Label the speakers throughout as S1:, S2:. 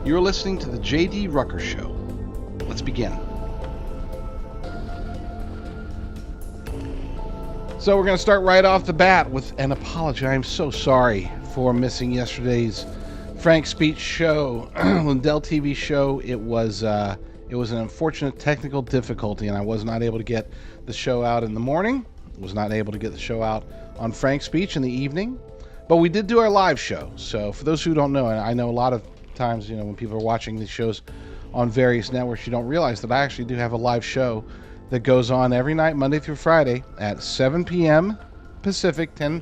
S1: You're listening to the JD Rucker Show. Let's begin. So we're going to start right off the bat with an apology. I'm so sorry for missing yesterday's Frank Speech show, Lindell TV show. It was an unfortunate technical difficulty, and I was not able to get the show out in the morning. Was not able to get the show out on Frank Speech in the evening. But we did do our live show. So for those who don't know, and I know a lot of times, when people are watching these shows on various networks, you don't realize that I actually do have a live show that goes on every night, Monday through Friday at 7 p.m. Pacific, 10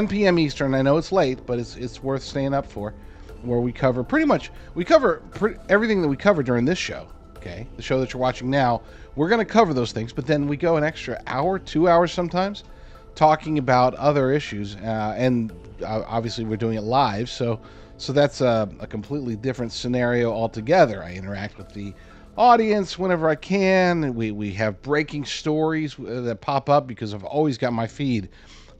S1: p.m. Eastern. I know it's late, but it's worth staying up for, where we cover everything that we cover during this show. Okay, the show that you're watching now, we're going to cover those things, but then we go an extra hour, 2 hours sometimes, talking about other issues, and obviously we're doing it live, so that's a completely different scenario altogether. I interact with the audience whenever I can. We have breaking stories that pop up because I've always got my feed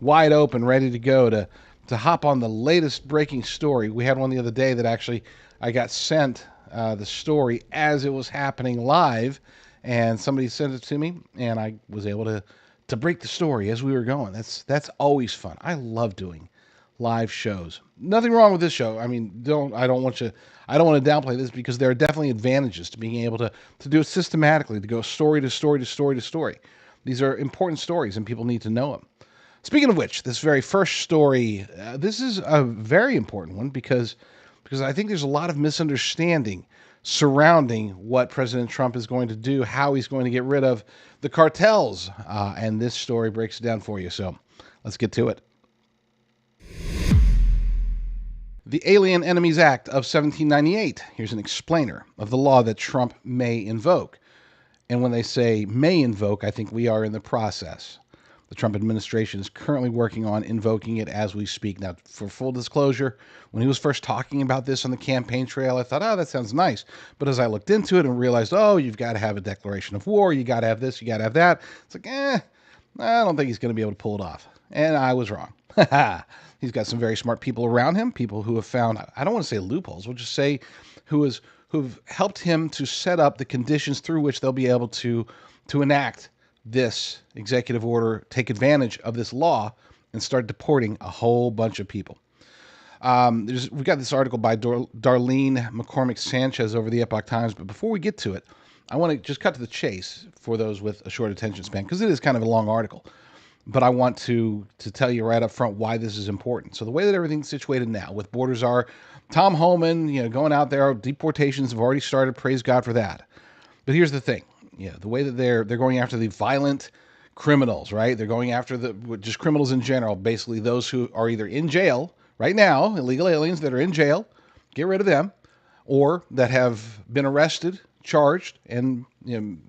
S1: wide open, ready to go to hop on the latest breaking story. We had one the other day that actually I got sent the story as it was happening live, and somebody sent it to me, and I was able to break the story as we were going. That's always fun. I love doing live shows. Nothing wrong with this show. I mean, I don't want to downplay this, because there are definitely advantages to being able to do it systematically, to go story to story to story to story. These are important stories, and people need to know them. Speaking of which, this very first story, this is a very important one because I think there's a lot of misunderstanding surrounding what President Trump is going to do, how he's going to get rid of the cartels, and this story breaks it down for you. So let's get to it. The Alien Enemies Act of 1798. Here's an explainer of the law that Trump may invoke. And when they say may invoke, I think we are in the process. The Trump administration is currently working on invoking it as we speak. Now, for full disclosure, when he was first talking about this on the campaign trail, I thought, that sounds nice. But as I looked into it and realized, you've got to have a declaration of war, you got to have this, you got to have that, it's like, I don't think he's going to be able to pull it off. And I was wrong. He's got some very smart people around him, people who have found, I don't want to say loopholes, we'll just say who've helped him to set up the conditions through which they'll be able to enact this executive order, take advantage of this law, and start deporting a whole bunch of people. We've got this article by Darlene McCormick Sanchez over the Epoch Times, but before we get to it, I want to just cut to the chase for those with a short attention span, because it is kind of a long article. But I want to tell you right up front why this is important. So the way that everything's situated now, with borders are Tom Homan, going out there, deportations have already started. Praise God for that. But here's the thing. The way that they're going after the violent criminals, right? They're going after just criminals in general, basically those who are either in jail right now, illegal aliens that are in jail, get rid of them, or that have been arrested, charged, and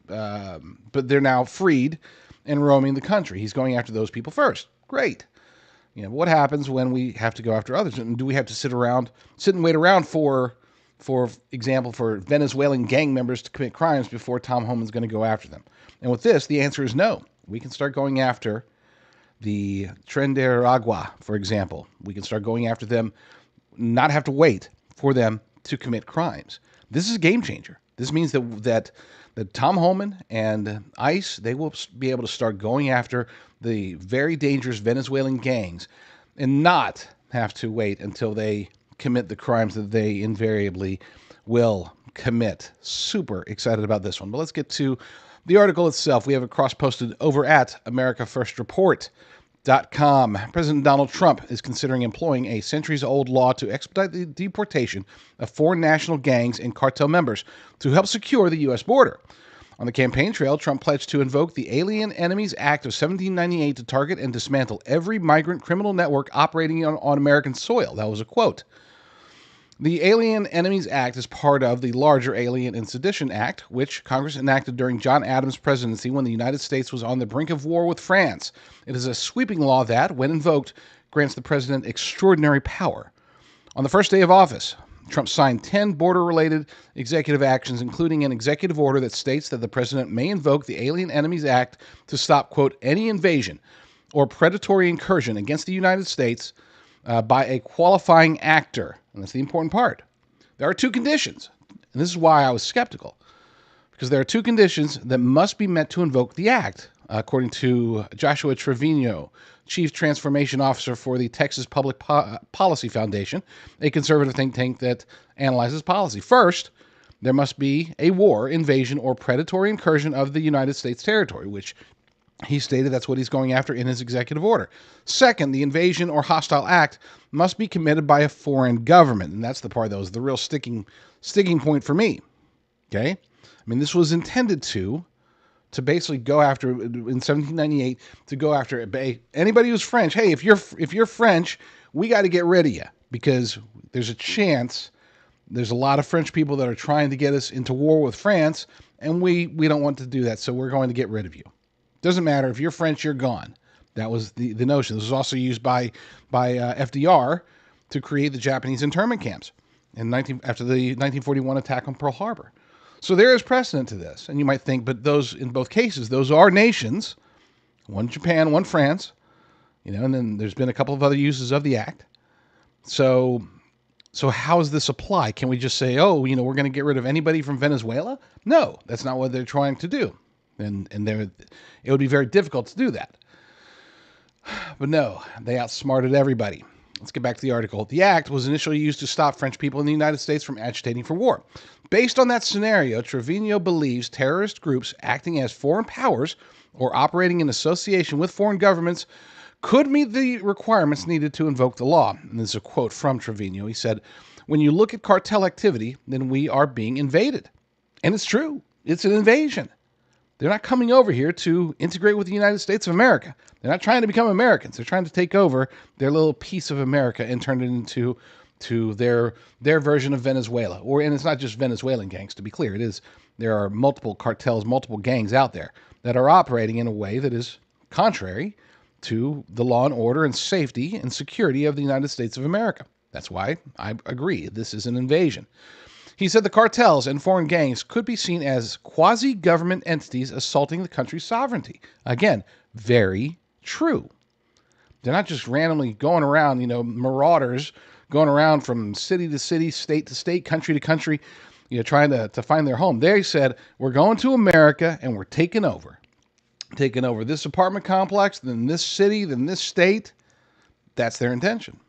S1: but they're now freed and roaming the country. He's going after those people first. Great. What happens when we have to go after others? And do we have to sit and wait around for example, for Venezuelan gang members to commit crimes before Tom Homan's going to go after them? And with this, the answer is no. We can start going after the Transgenders, for example. We can start going after them, not have to wait for them to commit crimes. This is a game changer. This means that Tom Homan and ICE, they will be able to start going after the very dangerous Venezuelan gangs and not have to wait until they commit the crimes that they invariably will commit. Super excited about this one. But let's get to the article itself. We have it cross-posted over at AmericaFirstReport.com. President Donald Trump is considering employing a centuries-old law to expedite the deportation of foreign national gangs and cartel members to help secure the U.S. border. On the campaign trail, Trump pledged to invoke the Alien Enemies Act of 1798 to target and dismantle every migrant criminal network operating on American soil. That was a quote. The Alien Enemies Act is part of the larger Alien and Sedition Act, which Congress enacted during John Adams' presidency when the United States was on the brink of war with France. It is a sweeping law that, when invoked, grants the president extraordinary power. On the first day of office, Trump signed 10 border-related executive actions, including an executive order that states that the president may invoke the Alien Enemies Act to stop, quote, any invasion or predatory incursion against the United States by a qualifying actor. And that's the important part. There are two conditions, and this is why I was skeptical, because there are two conditions that must be met to invoke the act, according to Joshua Trevino, Chief Transformation Officer for the Texas Public Policy Foundation, a conservative think tank that analyzes policy. First, there must be a war, invasion, or predatory incursion of the United States territory, which he stated that's what he's going after in his executive order. Second, the invasion or hostile act must be committed by a foreign government. And that's the part that was the real sticking point for me. Okay? I mean, this was intended to basically go after, in 1798, to go after anybody who's French. Hey, if you're French, we got to get rid of you, because there's a chance there's a lot of French people that are trying to get us into war with France, and we don't want to do that, so we're going to get rid of you. Doesn't matter. If you're French, you're gone. That was the notion. This was also used by FDR to create the Japanese internment camps after the 1941 attack on Pearl Harbor. So there is precedent to this. And you might think, but those, in both cases, those are nations, one Japan, one France, and then there's been a couple of other uses of the act. So how does this apply? Can we just say, we're going to get rid of anybody from Venezuela? No, that's not what they're trying to do. And it would be very difficult to do that. But no, they outsmarted everybody. Let's get back to the article. The act was initially used to stop French people in the United States from agitating for war. Based on that scenario, Trevino believes terrorist groups acting as foreign powers or operating in association with foreign governments could meet the requirements needed to invoke the law. And this is a quote from Trevino. He said, "When you look at cartel activity, then we are being invaded." And it's true. It's an invasion. They're not coming over here to integrate with the United States of America. They're not trying to become Americans. They're trying to take over their little piece of America and turn it into their version of Venezuela. And it's not just Venezuelan gangs, to be clear. There are multiple cartels, multiple gangs out there that are operating in a way that is contrary to the law and order and safety and security of the United States of America. That's why I agree this is an invasion. He said the cartels and foreign gangs could be seen as quasi-government entities assaulting the country's sovereignty. Again, very true. They're not just randomly going around, marauders going around from city to city, state to state, country to country, trying to find their home. They said, we're going to America and we're taking over. Taking over this apartment complex, then this city, then this state. That's their intention.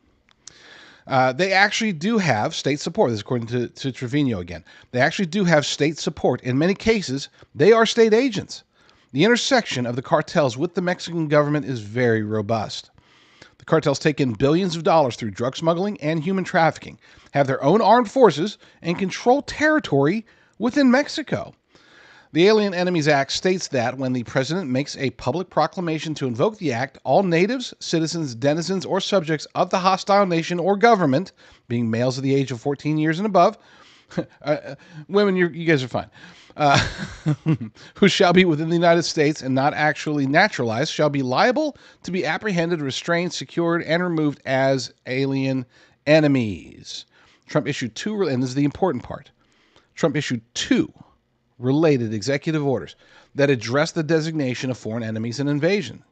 S1: They actually do have state support. This is according to Trevino again. They actually do have state support. In many cases, they are state agents. The intersection of the cartels with the Mexican government is very robust. The cartels take in billions of dollars through drug smuggling and human trafficking, have their own armed forces, and control territory within Mexico. The Alien Enemies Act states that when the president makes a public proclamation to invoke the act, all natives, citizens, denizens, or subjects of the hostile nation or government, being males of the age of 14 years and above, women, you guys are fine, who shall be within the United States and not actually naturalized, shall be liable to be apprehended, restrained, secured, and removed as alien enemies. Trump issued and this is the important part, Trump issued two related executive orders that address the designation of foreign enemies and invasion.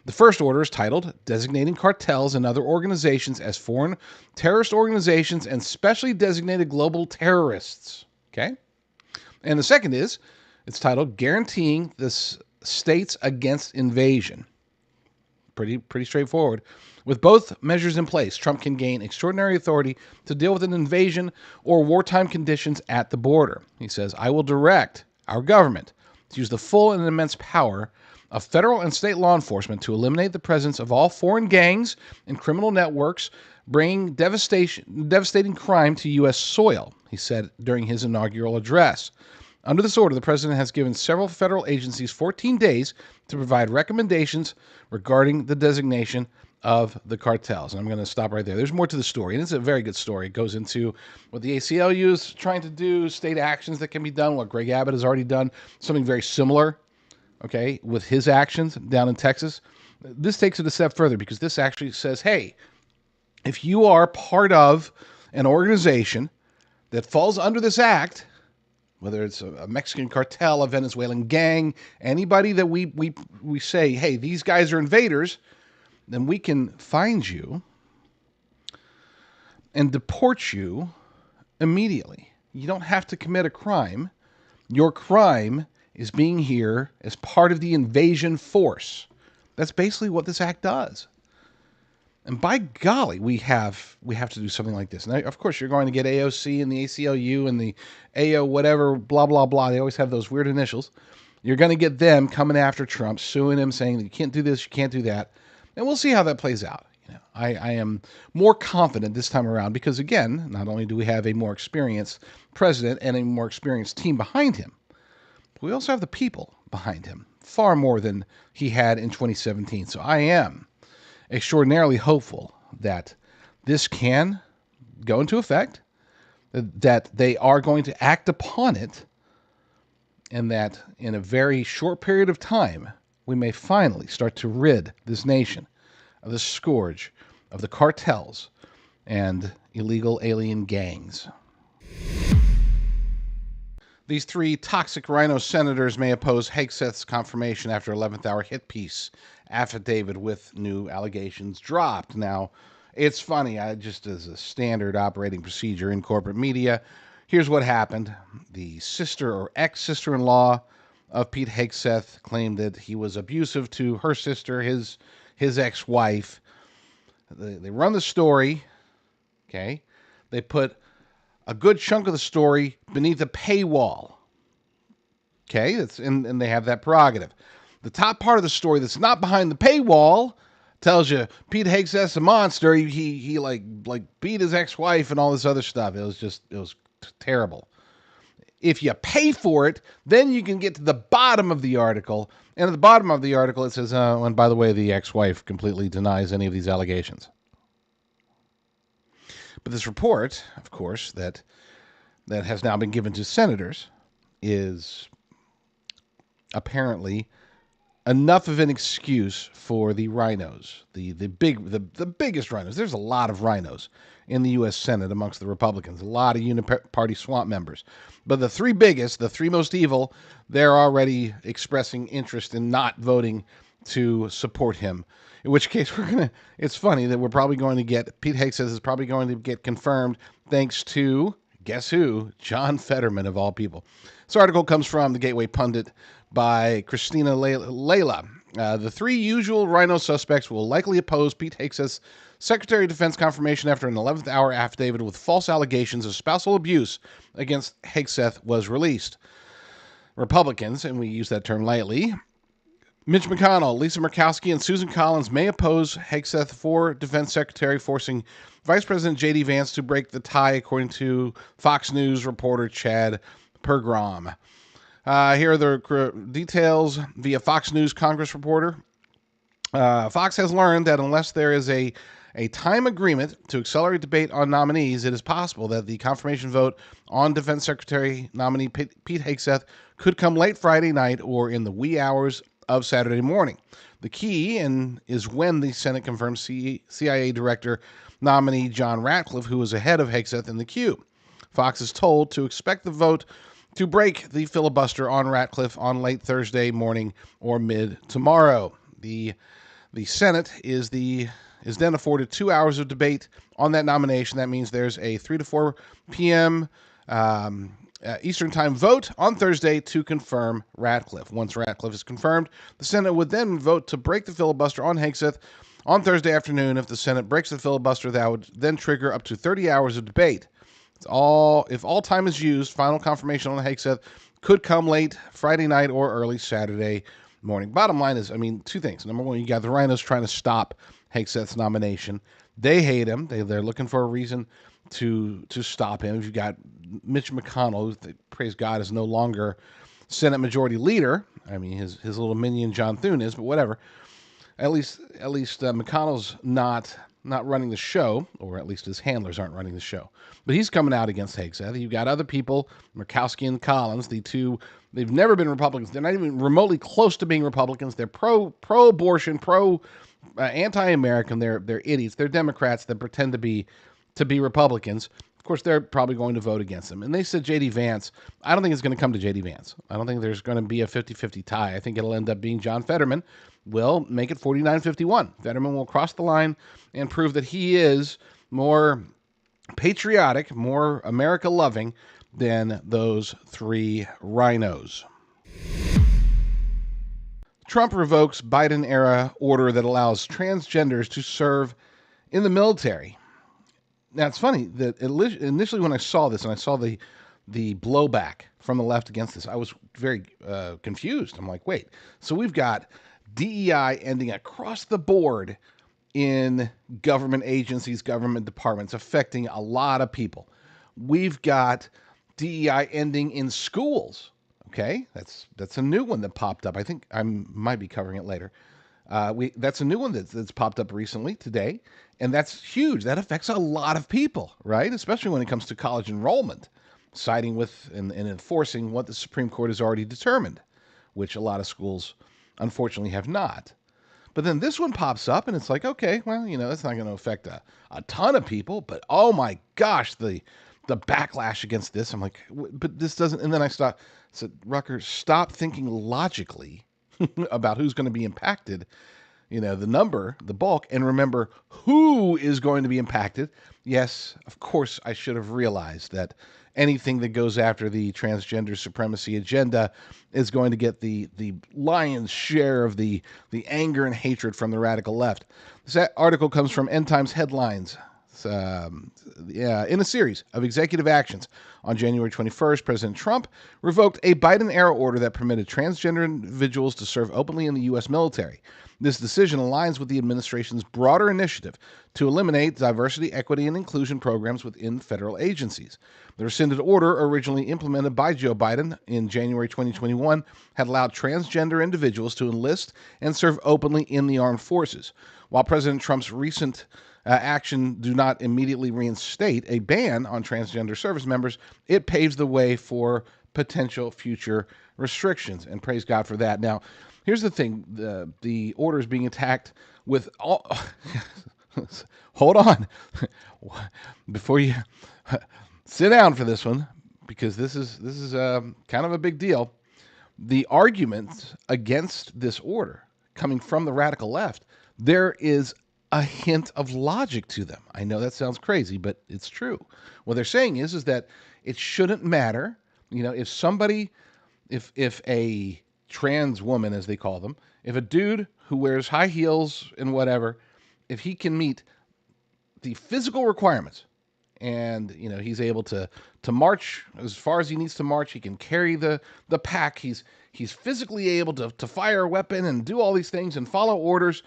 S1: The first order is titled Designating Cartels and Other Organizations as Foreign Terrorist Organizations and Specially Designated Global Terrorists. Okay? And the second it's titled Guaranteeing the States Against Invasion. Pretty straightforward. With both measures in place, Trump can gain extraordinary authority to deal with an invasion or wartime conditions at the border. He says, I will direct our government to use the full and immense power of federal and state law enforcement to eliminate the presence of all foreign gangs and criminal networks bringing devastating crime to U.S. soil, he said during his inaugural address. Under this order, the president has given several federal agencies 14 days to provide recommendations regarding the designation of the cartels. And I'm going to stop right there. There's more to the story, and it's a very good story. It goes into what the ACLU is trying to do, state actions that can be done, what Greg Abbott has already done, something very similar, okay, with his actions down in Texas. This takes it a step further because this actually says, hey, if you are part of an organization that falls under this act, whether it's a Mexican cartel, a Venezuelan gang, anybody that we say, hey, these guys are invaders, then we can find you and deport you immediately. You don't have to commit a crime. Your crime is being here as part of the invasion force. That's basically what this act does. And by golly, we have to do something like this. Now, of course, you're going to get AOC and the ACLU and the AO whatever, blah, blah, blah. They always have those weird initials. You're going to get them coming after Trump, suing him, saying that you can't do this, you can't do that. And we'll see how that plays out. I am more confident this time around because, again, not only do we have a more experienced president and a more experienced team behind him, but we also have the people behind him, far more than he had in 2017. So I am extraordinarily hopeful that this can go into effect, that they are going to act upon it, and that in a very short period of time, we may finally start to rid this nation of the scourge of the cartels and illegal alien gangs. These three toxic rhino senators may oppose Hegseth's confirmation after 11th hour hit piece affidavit with new allegations dropped. Now, it's funny, just as a standard operating procedure in corporate media, here's what happened. The sister or ex-sister-in-law of Pete Hegseth claimed that he was abusive to her sister, his ex-wife. They run the story, okay? They put a good chunk of the story beneath a paywall, okay? And they have that prerogative. The top part of the story that's not behind the paywall tells you Pete Hegseth's a monster. He like beat his ex-wife and all this other stuff. It was terrible. If you pay for it, then you can get to the bottom of the article. And at the bottom of the article, it says, and by the way, the ex-wife completely denies any of these allegations. But this report, of course, that has now been given to senators is apparently enough of an excuse for the rhinos, the biggest rhinos. There's a lot of rhinos in the U.S. Senate amongst the Republicans, a lot of uniparty swamp members. But the three biggest, the three most evil, they're already expressing interest in not voting to support him. In which case, it's funny that we're probably going to get, Pete Hegseth is probably going to get confirmed thanks to, guess who? John Fetterman, of all people. This article comes from the Gateway Pundit by Christina Layla. The three usual rhino suspects will likely oppose Pete Hegseth's Secretary of Defense confirmation after an 11th hour affidavit with false allegations of spousal abuse against Hegseth was released. Republicans, and we use that term lightly, Mitch McConnell, Lisa Murkowski, and Susan Collins may oppose Hegseth for Defense Secretary, forcing Vice President JD Vance to break the tie, according to Fox News reporter Chad Pergrom. Here are the details via Fox News Congress reporter. Fox has learned that unless there is a time agreement to accelerate debate on nominees, it is possible that the confirmation vote on Defense Secretary nominee Pete Hegseth could come late Friday night or in the wee hours of Saturday morning. The key is when the Senate confirms CIA Director nominee John Ratcliffe, who is ahead of Hegseth in the queue. Fox is told to expect the vote to break the filibuster on Ratcliffe on late Thursday morning or mid tomorrow. The Senate is then afforded 2 hours of debate on that nomination. That means there's a 3 to 4 p.m. Eastern Time vote on Thursday to confirm Ratcliffe. Once Ratcliffe is confirmed, the Senate would then vote to break the filibuster on Hegseth on Thursday afternoon. If the Senate breaks the filibuster, that would then trigger up to 30 hours of debate. If all time is used, final confirmation on Hegseth could come late Friday night or early Saturday morning. Bottom line is, two things. Number one, you got the rhinos trying to stop Hegseth's nomination. They hate him. They're looking for a reason to stop him. You've got Mitch McConnell, who, praise God, is no longer Senate Majority Leader. His little minion John Thune is, but whatever. At least McConnell's not running the show, or at least his handlers aren't running the show. But he's coming out against Hegseth. You've got other people, Murkowski and Collins, the two. They've never been Republicans. They're not even remotely close to being Republicans. They're pro-abortion, anti-American. They're idiots. They're Democrats that pretend to be Republicans. Of course, they're probably going to vote against him. And they said J.D. Vance. I don't think it's going to come to J.D. Vance. I don't think there's going to be a 50-50 tie. I think it'll end up being John Fetterman will make it 49-51. Fetterman will cross the line and prove that he is more patriotic, more America-loving than those three rhinos. Trump revokes Biden-era order that allows transgenders to serve in the military. Now, it's funny that initially when I saw this and I saw the blowback from the left against this, I was very confused. I'm like, wait, so we've got DEI ending across the board in government agencies, government departments, affecting a lot of people. We've got DEI ending in schools. Okay, that's a new one that popped up. I think I might be covering it later. That's a new one that's popped up recently today, and that's huge. That affects a lot of people, right? Especially when it comes to college enrollment, siding with and enforcing what the Supreme Court has already determined, which a lot of schools unfortunately have not. But then this one pops up, and it's like, okay, well, that's not going to affect a ton of people, but oh my gosh, the backlash against this. I'm like, but this doesn't. And then I said, Rucker, stop thinking logically about who's going to be impacted, the number, the bulk, and remember who is going to be impacted. Yes, of course, I should have realized that anything that goes after the transgender supremacy agenda is going to get the lion's share of the anger and hatred from the radical left. This article comes from End Times Headlines. In a series of executive actions on January 21st, President Trump revoked a Biden-era order that permitted transgender individuals to serve openly in the U.S. military. This decision aligns with the administration's broader initiative to eliminate diversity, equity, and inclusion programs within federal agencies. The rescinded order, originally implemented by Joe Biden in January 2021, had allowed transgender individuals to enlist and serve openly in the armed forces. While President Trump's recent action do not immediately reinstate a ban on transgender service members, it paves the way for potential future restrictions, and praise God for that. Now, here's the thing: the order is being attacked with all. Hold on, before you sit down for this one, because this is kind of a big deal. The arguments against this order coming from the radical left, there is a hint of logic to them. I know that sounds crazy, but it's true. What they're saying is that it shouldn't matter, if a trans woman, as they call them, if a dude who wears high heels and whatever, if he can meet the physical requirements and, he's able to march as far as he needs to march, he can carry the pack, he's physically able to fire a weapon and do all these things and follow orders,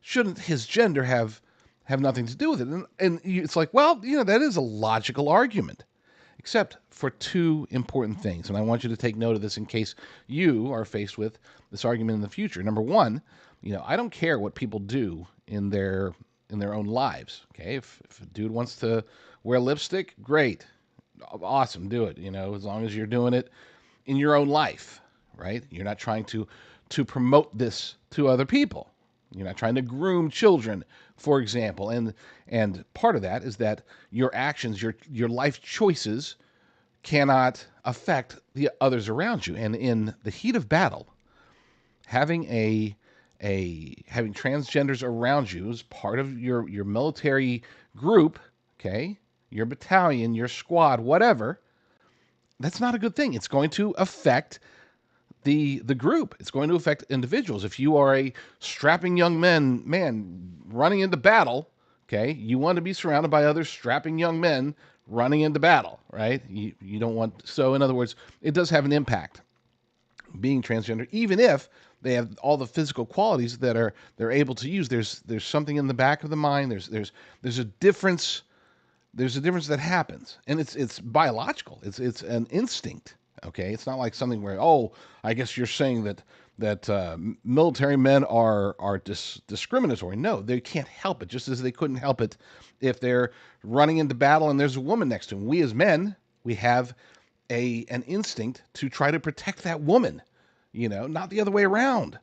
S1: shouldn't his gender have nothing to do with it? And it's like, well, that is a logical argument, except for two important things. And I want you to take note of this in case you are faced with this argument in the future. Number one, I don't care what people do in their own lives. Okay, if a dude wants to wear lipstick, great, awesome, do it. As long as you're doing it in your own life, right? You're not trying to promote this to other people. You're not trying to groom children, for example. And part of that is that your actions, your life choices cannot affect the others around you. And in the heat of battle, having having transgenders around you as part of your military group, okay, your battalion, your squad, whatever, that's not a good thing. It's going to affect the group. It's going to affect individuals. If you are a strapping young man running into battle, okay, you want to be surrounded by other strapping young men running into battle, right? You don't want. So in other words, it does have an impact being transgender, even if they have all the physical qualities that they're able to use. There's something in the back of the mind. There's a difference. There's a difference that happens, and it's biological. It's an instinct. Okay, it's not like something where, oh, I guess you're saying that military men are discriminatory. No, they can't help it. Just as they couldn't help it if they're running into battle and there's a woman next to them. We as men, we have an instinct to try to protect that woman, not the other way around.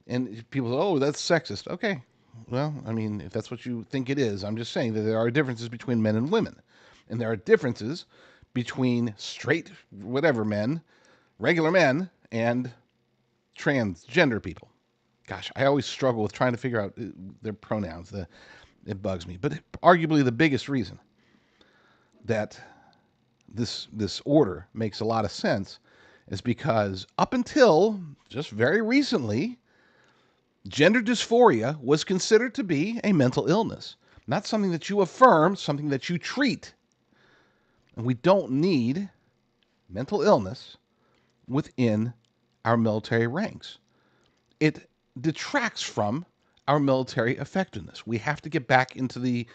S1: And people say, oh, that's sexist. Okay, well, I mean, if that's what you think it is, I'm just saying that there are differences between men and women, and there are differences between straight whatever men, regular men, and transgender people. Gosh, I always struggle with trying to figure out their pronouns. It bugs me. But arguably the biggest reason that this order makes a lot of sense is because up until just very recently, gender dysphoria was considered to be a mental illness, not something that you affirm, something that you treat. And we don't need mental illness within our military ranks. It detracts from our military effectiveness. We have to get back into the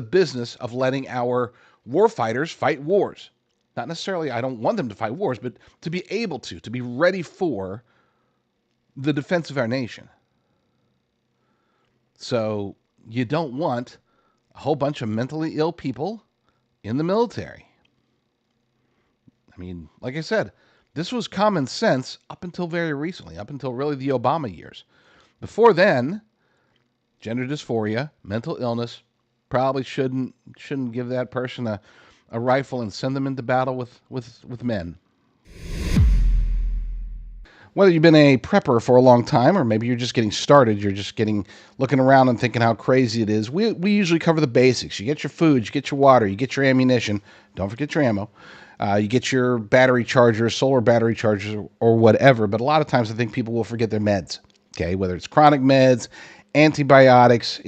S1: business of letting our warfighters fight wars. Not necessarily, I don't want them to fight wars, but to be able to be ready for the defense of our nation. So you don't want a whole bunch of mentally ill people in the military. I mean, like I said, this was common sense up until very recently, up until really the Obama years. Before then, gender dysphoria, mental illness, probably shouldn't give that person a rifle and send them into battle with men. Whether you've been a prepper for a long time or maybe you're just getting started, you're just looking around and thinking how crazy it is, we usually cover the basics. You get your food, you get your water, you get your ammunition, don't forget your ammo. You get your battery chargers, solar battery chargers, or whatever. But a lot of times I think people will forget their meds, okay? Whether it's chronic meds, antibiotics,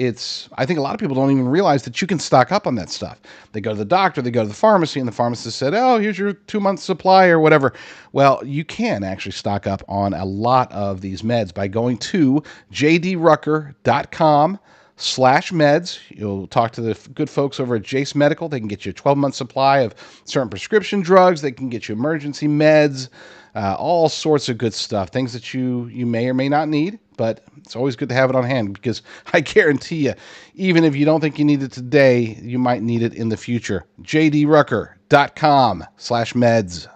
S1: I think a lot of people don't even realize that you can stock up on that stuff. They go to the doctor, they go to the pharmacy, and the pharmacist said, oh, here's your 2-month supply or whatever. Well, you can actually stock up on a lot of these meds by going to jdrucker.com/meds. You'll talk to the good folks over at Jace Medical. They can get you a 12-month supply of certain prescription drugs. They can get you emergency meds, all sorts of good stuff, things that you may or may not need, but it's always good to have it on hand because I guarantee you, even if you don't think you need it today, you might need it in the future. jdrucker.com/meds.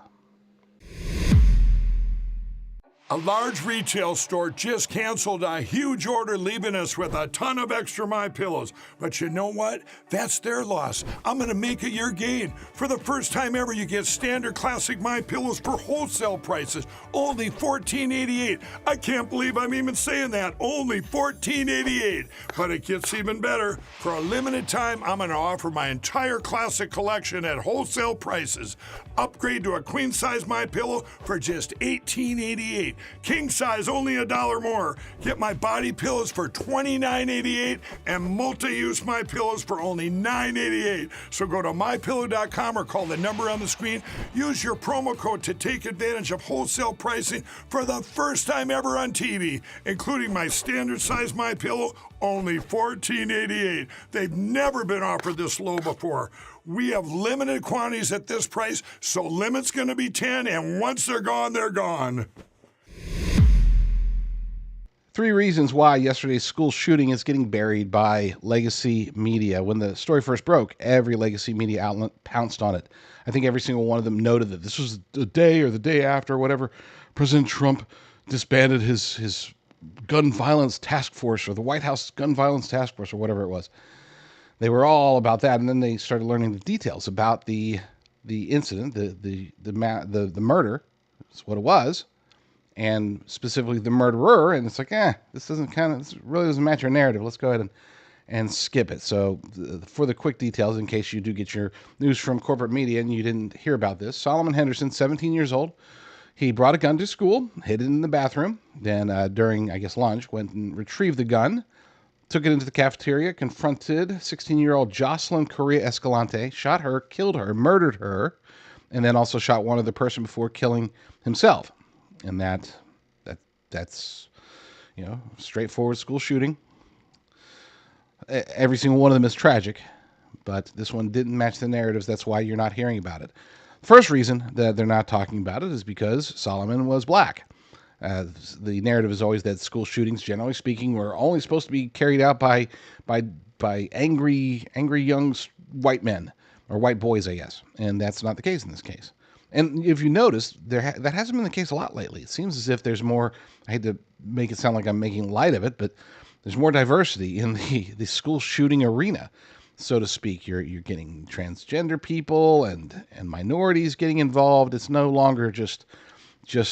S2: A large retail store just canceled a huge order, leaving us with a ton of extra My Pillows. But you know what? That's their loss. I'm going to make it your gain. For the first time ever, you get standard classic My Pillows for wholesale prices, only $14.88. I can't believe I'm even saying that. Only $14.88. But it gets even better. For a limited time, I'm going to offer my entire classic collection at wholesale prices. Upgrade to a queen size My Pillow for just $18.88. King size only $1 more. Get my body pillows for $29.88 and multi-use My Pillows for only $9.88. So go to mypillow.com or call the number on the screen. Use your promo code to take advantage of wholesale pricing for the first time ever on TV, including my standard size My Pillow, only $14.88. They've never been offered this low before. We have limited quantities at this price, so limit's going to be 10, and once they're gone, they're gone.
S1: 3 reasons why yesterday's school shooting is getting buried by legacy media. When the story first broke, every legacy media outlet pounced on it. I think every single one of them noted that this was the day or the day after, whatever, President Trump disbanded his gun violence task force, or the White House gun violence task force, or whatever it was. They were all about that, and then they started learning the details about the incident, the murder. That's what it was. And specifically the murderer, and it's like, this really doesn't match your narrative. Let's go ahead and skip it. So for the quick details, in case you do get your news from corporate media and you didn't hear about this, Solomon Henderson, 17 years old, he brought a gun to school, hid it in the bathroom, then during, I guess, lunch, went and retrieved the gun, took it into the cafeteria, confronted 16-year-old Jocelyn Correa Escalante, shot her, killed her, murdered her, and then also shot one other person before killing himself. And that's straightforward school shooting. Every single one of them is tragic, but this one didn't match the narratives. That's why you're not hearing about it. First reason that they're not talking about it is because Solomon was black. Uh, the narrative is always that school shootings, generally speaking, were only supposed to be carried out by by angry young white men or white boys, I guess, and that's not the case in this case. And if you notice, that hasn't been the case a lot lately. It seems as if there's more. I hate to make it sound like I'm making light of it, but there's more diversity in the school shooting arena, so to speak. You're getting transgender people and minorities getting involved. It's no longer just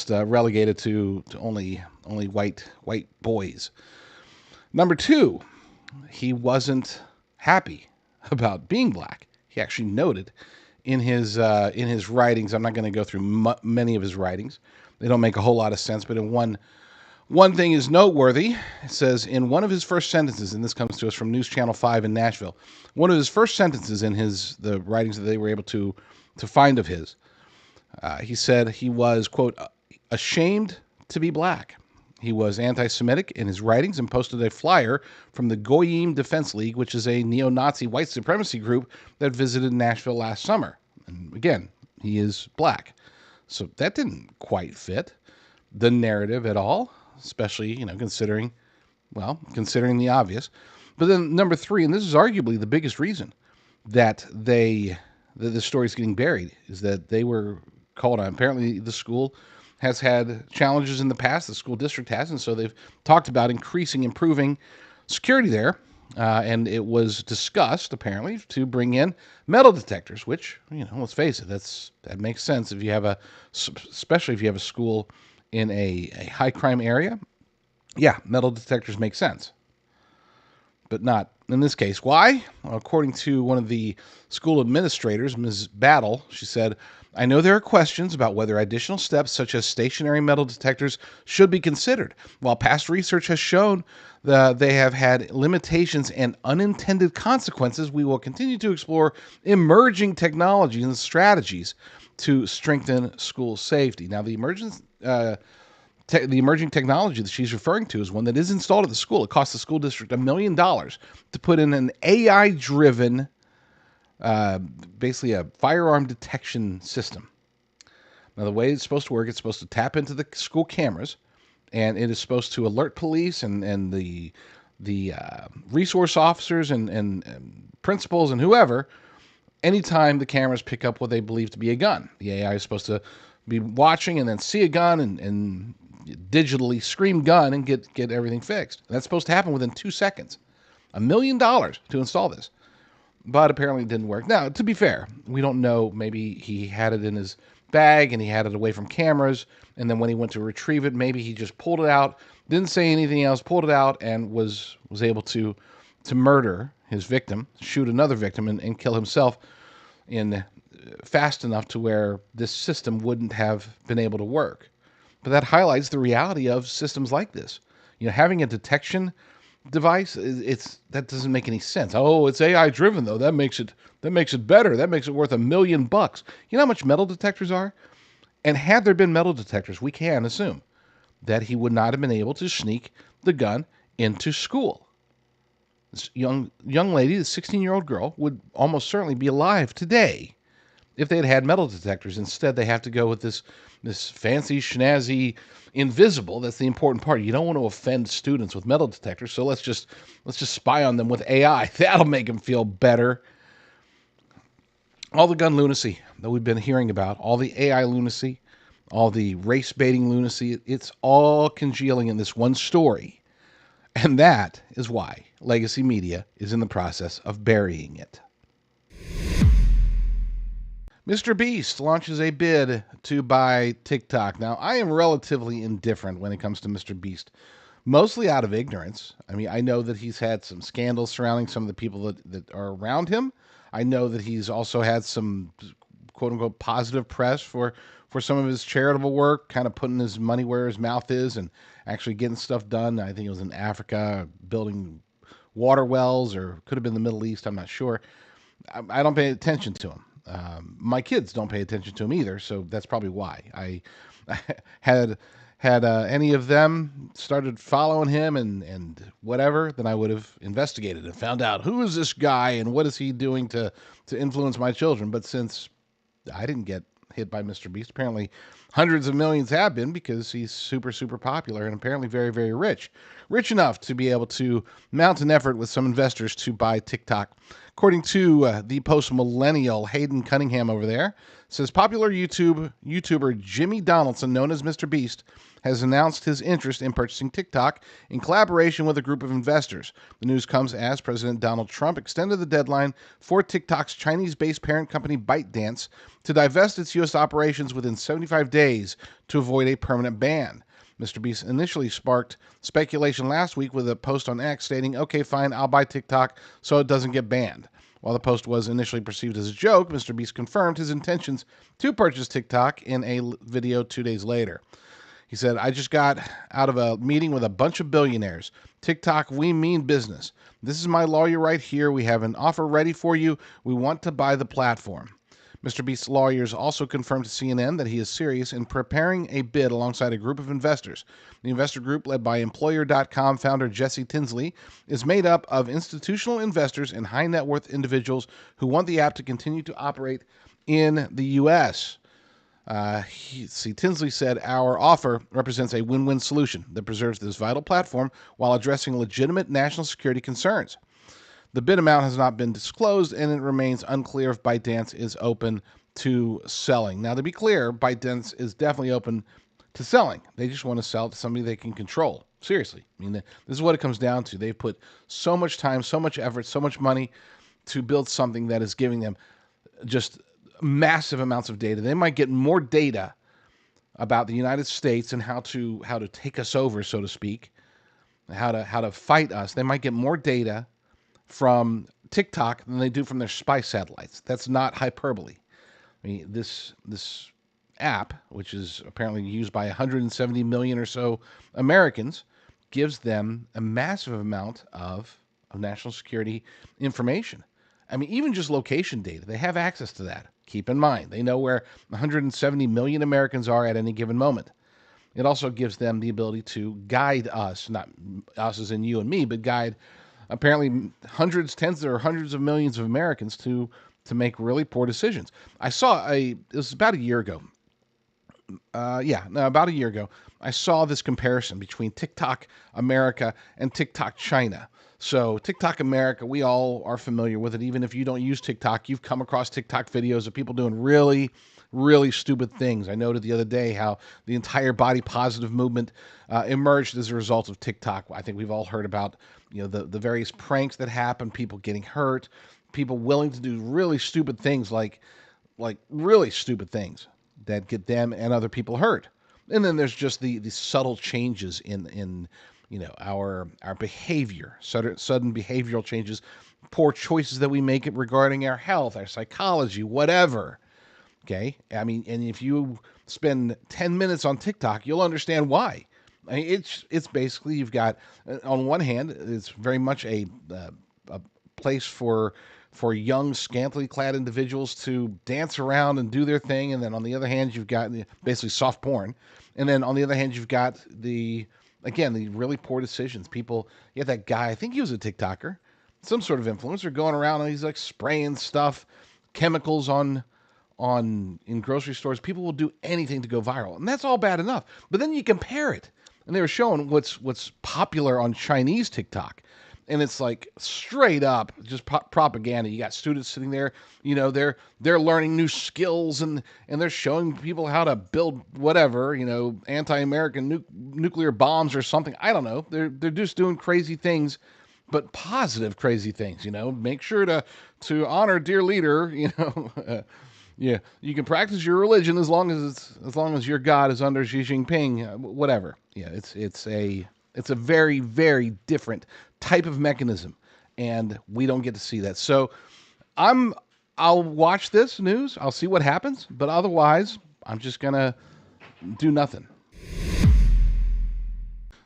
S1: relegated to only white boys. Number two, he wasn't happy about being black. He actually noted in his writings. I'm not going to go through many of his writings. They don't make a whole lot of sense, but in one thing is noteworthy. It says in one of his first sentences, and this comes to us from News Channel 5 in Nashville. One of his first sentences in the writings that they were able to find of his, he said he was, quote, ashamed to be black. He was anti-Semitic in his writings and posted a flyer from the Goyim Defense League, which is a neo-Nazi white supremacy group that visited Nashville last summer. And again, he is black. So that didn't quite fit the narrative at all, especially, considering the obvious. But then number three, and this is arguably the biggest reason that the story's getting buried, is that they were called on. Apparently the school has had challenges in the past, the school district has, and so they've talked about improving security there. And it was discussed, apparently, to bring in metal detectors, which, let's face it, that makes sense if you have especially if you have a school in a high crime area. Yeah, metal detectors make sense, but not in this case. Why? Well, according to one of the school administrators, Ms. Battle, she said, I know there are questions about whether additional steps such as stationary metal detectors should be considered. While past research has shown that they have had limitations and unintended consequences, we will continue to explore emerging technologies and strategies to strengthen school safety. Now, the emerging technology that she's referring to is one that is installed at the school. It costs the school district $1 million to put in an AI-driven, basically a firearm detection system. Now, the way it's supposed to work, it's supposed to tap into the school cameras, and it is supposed to alert police and the resource officers and principals and whoever anytime the cameras pick up what they believe to be a gun. The AI is supposed to be watching and then see a gun and digitally scream gun and get everything fixed. And that's supposed to happen within 2 seconds. $1 million to install this. But apparently it didn't work. Now, to be fair, we don't know. Maybe he had it in his bag and he had it away from cameras. And then when he went to retrieve it, maybe he just pulled it out, didn't say anything else, pulled it out, and was able to murder his victim, shoot another victim, and kill himself in fast enough to where this system wouldn't have been able to work. But that highlights the reality of systems like this. Having a detection device, that doesn't make any sense. Oh, it's AI driven though. That makes it better. That makes it worth $1 million. You know how much metal detectors are? And had there been metal detectors, we can assume that he would not have been able to sneak the gun into school. This young lady, the 16-year-old girl, would almost certainly be alive today if they had had metal detectors. Instead, they have to go with this fancy, schnazzy, invisible. That's the important part. You don't want to offend students with metal detectors, so let's just spy on them with AI. That'll make them feel better. All the gun lunacy that we've been hearing about, all the AI lunacy, all the race-baiting lunacy, it's all congealing in this one story. And that is why legacy media is in the process of burying it. Mr. Beast launches a bid to buy TikTok. Now, I am relatively indifferent when it comes to Mr. Beast, mostly out of ignorance. I mean, I know that he's had some scandals surrounding some of the people that are around him. I know that he's also had some quote-unquote positive press for some of his charitable work, kind of putting his money where his mouth is and actually getting stuff done. I think it was in Africa, building water wells, or could have been the Middle East. I'm not sure. I don't pay attention to him. My kids don't pay attention to him either, so that's probably why. I had any of them started following him and whatever, then I would have investigated and found out who is this guy and what is he doing to influence my children. But since I didn't get hit by Mr. Beast. Apparently, hundreds of millions have been because he's super, super popular and apparently very, very rich. Rich enough to be able to mount an effort with some investors to buy TikTok. According to the post-millennial Hayden Cunningham over there, says popular YouTuber Jimmy Donaldson, known as Mr. Beast, has announced his interest in purchasing TikTok in collaboration with a group of investors. The news comes as President Donald Trump extended the deadline for TikTok's Chinese-based parent company ByteDance to divest its U.S. operations within 75 days to avoid a permanent ban. Mr. Beast initially sparked speculation last week with a post on X stating, "Okay, fine, I'll buy TikTok so it doesn't get banned." While the post was initially perceived as a joke, Mr. Beast confirmed his intentions to purchase TikTok in a video 2 days later. He said, "I just got out of a meeting with a bunch of billionaires. TikTok, we mean business. This is my lawyer right here. We have an offer ready for you. We want to buy the platform." Mr. Beast's lawyers also confirmed to CNN that he is serious in preparing a bid alongside a group of investors. The investor group, led by Employer.com founder Jesse Tinsley, is made up of institutional investors and high net worth individuals who want the app to continue to operate in the U.S. Tinsley said, "Our offer represents a win-win solution that preserves this vital platform while addressing legitimate national security concerns." The bid amount has not been disclosed, and it remains unclear if ByteDance is open to selling. Now, to be clear, ByteDance is definitely open to selling. They just want to sell it to somebody they can control. Seriously. I mean, this is what it comes down to. They've put so much time, so much effort, so much money to build something that is giving them just massive amounts of data. They might get more data about the United States and how to take us over, so to speak, how to fight us. They might get more data from TikTok than they do from their spy satellites. That's not hyperbole. I mean, this app, which is apparently used by 170 million or so Americans, gives them a massive amount of national security information. I mean, even just location data, they have access to that. Keep in mind, they know where 170 million Americans are at any given moment. It also gives them the ability to guide us, not us as in you and me, but guide apparently tens or hundreds of millions of Americans to make really poor decisions. I saw it was about a year ago. About a year ago, I saw this comparison between TikTok America and TikTok China. So TikTok America, we all are familiar with it. Even if you don't use TikTok, you've come across TikTok videos of people doing really, really stupid things. I noted the other day how the entire body positive movement emerged as a result of TikTok. I think we've all heard about the various pranks that happen, people getting hurt, people willing to do really stupid things like really stupid things that get them and other people hurt. And then there's just the subtle changes in our behavior, sudden behavioral changes, poor choices that we make regarding our health, our psychology, whatever. Okay, I mean, and if you spend 10 minutes on TikTok, you'll understand why. I mean, it's basically, you've got, on one hand, it's very much a place for young, scantily clad individuals to dance around and do their thing, and then on the other hand, you've got basically soft porn, and then on the other hand, you've got the really poor decisions. People, you have that guy, I think he was a TikToker, some sort of influencer, going around and he's like spraying stuff, chemicals in grocery stores. People will do anything to go viral, and that's all bad enough. But then you compare it, and they were showing what's popular on Chinese TikTok, and it's like straight up just propaganda. You got students sitting there, they're learning new skills, and they're showing people how to build whatever, anti-American nuclear bombs or something. I don't know. They're just doing crazy things, but positive crazy things. Make sure to honor dear leader. Yeah, you can practice your religion as long as your God is under Xi Jinping, whatever. Yeah, it's a very, very different type of mechanism, and we don't get to see that. So I'll watch this news. I'll see what happens, but otherwise, I'm just gonna do nothing.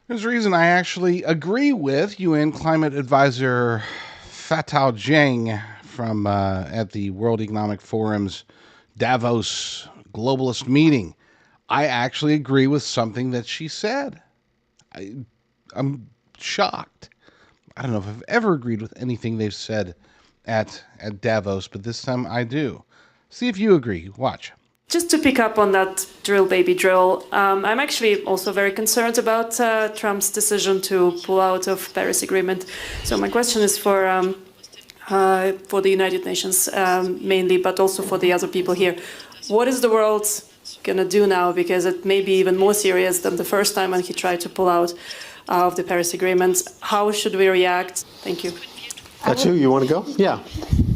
S1: There's a reason I actually agree with UN climate advisor Fatao Zhang from at the World Economic Forum's Davos globalist meeting. I actually agree with something that she said. I'm shocked. I don't know if I've ever agreed with anything they've said at Davos, but this time I do. See if you agree. Watch.
S3: Just to pick up on that drill baby drill, I'm actually also very concerned about Trump's decision to pull out of Paris Agreement. So my question is for the United Nations mainly, but also for the other people here. What is the world going to do now? Because it may be even more serious than the first time when he tried to pull out of the Paris Agreement. How should we react? Thank you.
S4: That's you want to go? Yeah.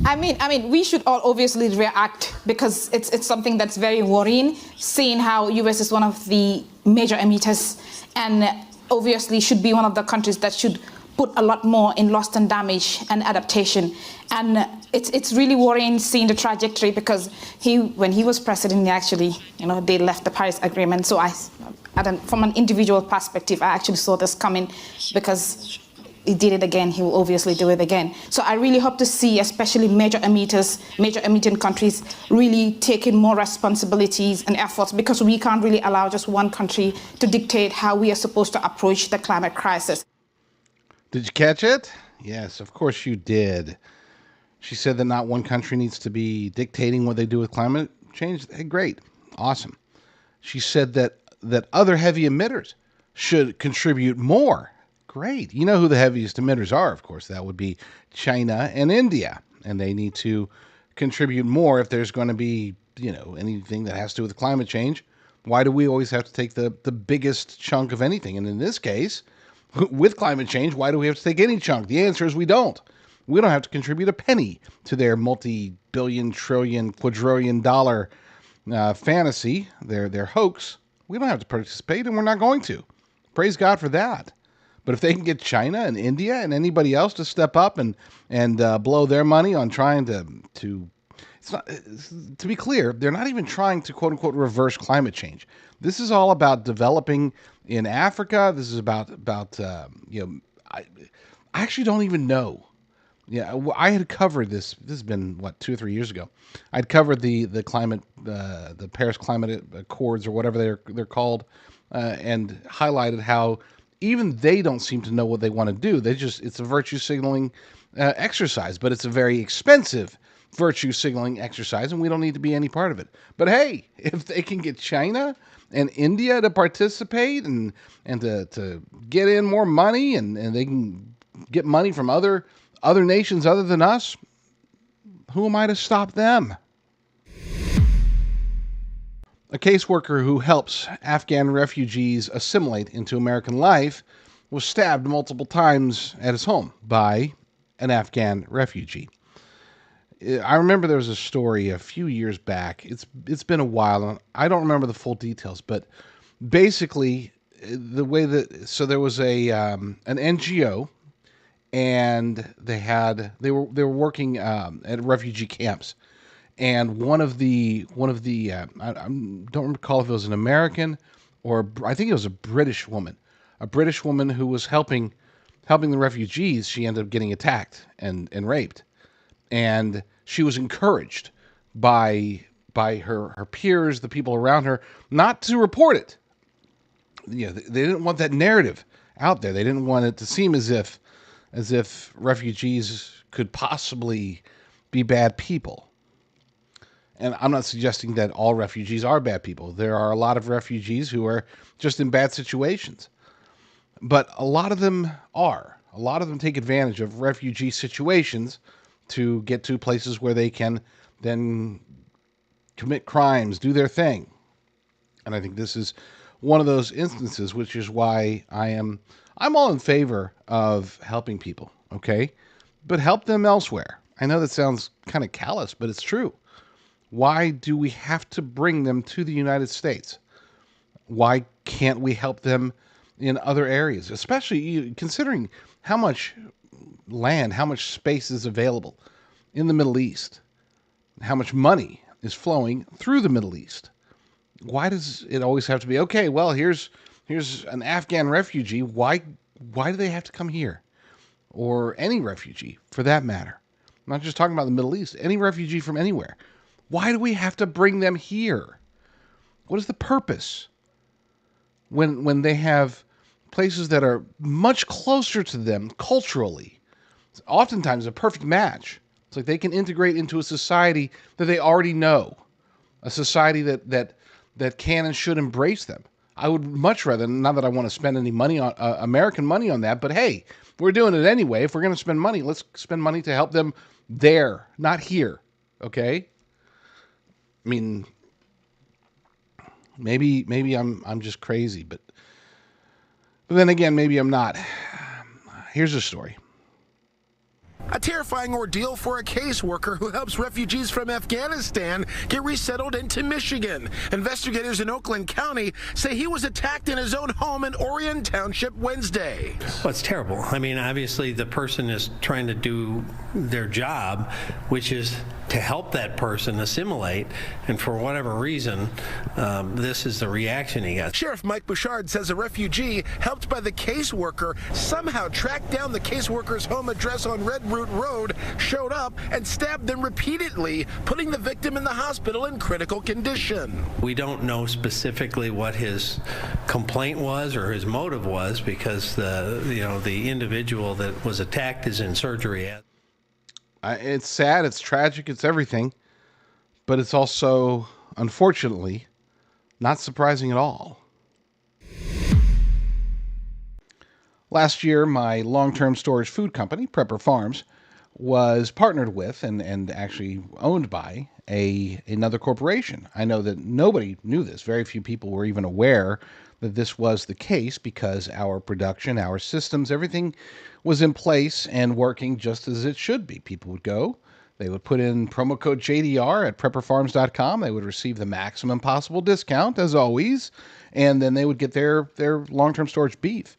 S5: I mean, we should all obviously react because it's something that's very worrying, seeing how US is one of the major emitters and obviously should be one of the countries that should put a lot more in loss and damage and adaptation. And it's really worrying seeing the trajectory because when he was president, actually, they left the Paris Agreement. So from an individual perspective, I actually saw this coming because he did it again, he will obviously do it again. So I really hope to see, especially major emitting countries, really taking more responsibilities and efforts because we can't really allow just one country to dictate how we are supposed to approach the climate crisis.
S1: Did you catch it? Yes, of course you did. She said that not one country needs to be dictating what they do with climate change. Hey, great. Awesome. She said that other heavy emitters should contribute more. Great. You know who the heaviest emitters are, of course. That would be China and India. And they need to contribute more if there's going to be, anything that has to do with climate change. Why do we always have to take the biggest chunk of anything? And in this case, with climate change, why do we have to take any chunk? The answer is we don't. We don't have to contribute a penny to their multi-billion, trillion, quadrillion dollar fantasy, their hoax. We don't have to participate, and we're not going to. Praise God for that. But if they can get China and India and anybody else to step up and blow their money on trying to be clear, they're not even trying to quote unquote reverse climate change. This is all about developing in Africa. This is about I actually don't even know. Yeah, I had covered this. This has been 2 or 3 years ago. I'd covered the climate, the Paris Climate Accords or whatever they're called, and highlighted how even they don't seem to know what they want to do. It's a virtue signaling exercise, but it's a very expensive virtue signaling exercise, and we don't need to be any part of it. But hey, if they can get China and India to participate and to get in more money, and they can get money from other nations other than us, who am I to stop them? A caseworker who helps Afghan refugees assimilate into American life was stabbed multiple times at his home by an Afghan refugee. I remember there was a story a few years back. It's been a while, and I don't remember the full details, but basically the way there was an NGO, and they were working at refugee camps. And one of the I don't recall if it was an American or I think it was a British woman who was helping the refugees. She ended up getting attacked and raped, and she was encouraged by her peers, the people around her, not to report it. They didn't want that narrative out there. They didn't want it to seem as if refugees could possibly be bad people. And I'm not suggesting that all refugees are bad people. There are a lot of refugees who are just in bad situations. But a lot of them are. A lot of them take advantage of refugee situations to get to places where they can then commit crimes, do their thing. And I think this is one of those instances, which is why I'm all in favor of helping people, okay? But help them elsewhere. I know that sounds kind of callous, but it's true. Why do we have to bring them to the United States? Why can't we help them in other areas, especially considering how much land, how much space is available in the Middle East, how much money is flowing through the Middle East? Why does it always have to be, okay, well, here's an Afghan refugee. Why do they have to come here? Or any refugee, for that matter. I'm not just talking about the Middle East. Any refugee from anywhere. Why do we have to bring them here? What is the purpose? When they have places that are much closer to them culturally, it's oftentimes a perfect match. It's like they can integrate into a society that they already know. a society that can and should embrace them. I would much rather, not that I want to spend any money on American money on that, but hey, we're doing it anyway. If we're going to spend money, let's spend money to help them there, not here. Okay? I mean, maybe I'm just crazy, but then again, maybe I'm not. Here's a story.
S6: A terrifying ordeal for a caseworker who helps refugees from Afghanistan get resettled into Michigan. Investigators in Oakland County say he was attacked in his own home in Orion Township Wednesday.
S7: Well, it's terrible. I mean, obviously the person is trying to do their job, which is to help that person assimilate, and for whatever reason, this is the reaction he got.
S6: Sheriff Mike Bouchard says a refugee, helped by the caseworker, somehow tracked down the caseworker's home address on Red Root Road, showed up, and stabbed them repeatedly, putting the victim in the hospital in critical condition.
S7: We don't know specifically what his complaint was or his motive was, because the individual that was attacked is in surgery.
S1: It's sad, it's tragic, it's everything, but it's also, unfortunately, not surprising at all. Last year, my long-term storage food company, Prepper Farms, was partnered with and actually owned by another corporation. I know that nobody knew this. Very few people were even aware that this was the case, because our production, our systems, everything was in place and working just as it should be. People would go, they would put in promo code JDR at prepperfarms.com. They would receive the maximum possible discount, as always, and then they would get their long-term storage beef.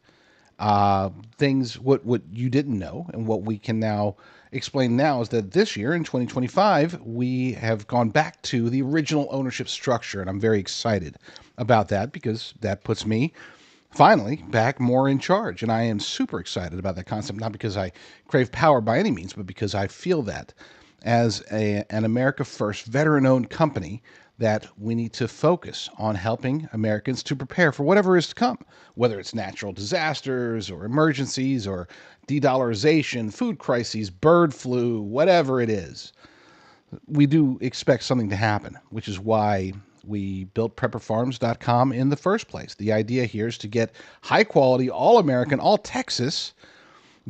S1: What you didn't know, and what we can now explain now, is that this year in 2025 we have gone back to the original ownership structure, and I'm very excited about that, because that puts me finally back more in charge, and I am super excited about that concept, not because I crave power by any means, but because I feel that as an America First veteran-owned company, that we need to focus on helping Americans to prepare for whatever is to come, whether it's natural disasters or emergencies or de-dollarization, food crises, bird flu, whatever it is. We do expect something to happen, which is why we built prepperfarms.com in the first place. The idea here is to get high quality, all American, all Texas